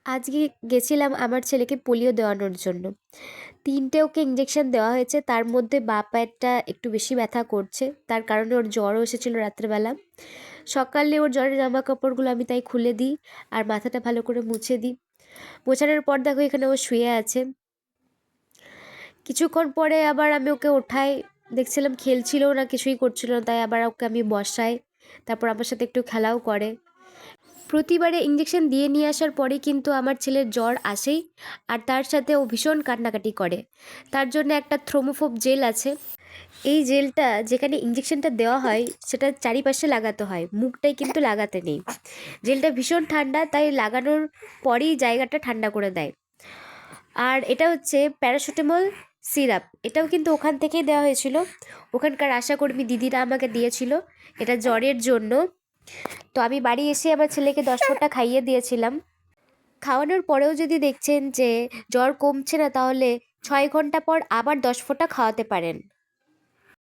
আজকে গেছিলাম আমার ছেলেকে পোলিও দেওয়ানোর জন্য। ৩টে ওকে ইঞ্জেকশন দেওয়া হয়েছে, তার মধ্যে বাঁ পায়েরটা একটু বেশি ব্যথা করছে, তার কারণে ওর জ্বরও এসেছিলো রাত্রেবেলা। সকালে ওর জ্বরের জামা কাপড়গুলো আমি তাই খুলে দিই আর মাথাটা ভালো করে মুছে দিই। মোছানোর পর দেখো এখানে ও শুয়ে আছে। কিছুক্ষণ পরে আবার আমি ওকে ওঠাই, দেখছিলাম খেলছিলও না, কিছুই করছিল না, তাই আবার ওকে আমি বসাই, তারপর আমার সাথে একটু খেলাও করে। প্রতিবারে ইঞ্জেকশন দিয়ে নিয়ে আসার পরে কিন্তু আমার ছেলের জ্বর আসেই, আর তার সাথে ও ভীষণ কান্নাকাটি করে। তার জন্য একটা থ্রোমোফোব জেল আছে। এই জেলটা যেখানে ইঞ্জেকশনটা দেওয়া হয় সেটা চারিপাশে লাগাতে হয়, মুখটাই কিন্তু লাগাতে নেই। জেলটা ভীষণ ঠান্ডা, তাই লাগানোর পরেই জায়গাটা ঠান্ডা করে দেয়। আর এটা হচ্ছে প্যারাসিটামল সিরাপ, এটাও কিন্তু ওখান থেকেই দেওয়া হয়েছিল, ওখানকার আশাকর্মী দিদিরা আমাকে দিয়েছিল এটা জ্বরের জন্য। তো আমি বাড়ি এসে আমার ছেলেকে 10 ফোঁটা খাইয়ে দিয়েছিলাম। খাওয়ানোর পরেও যদি দেখছেন যে জ্বর কমছে না, তাহলে 6 ঘন্টা পর আবার 10 ফোঁটা খাওয়াতে পারেন।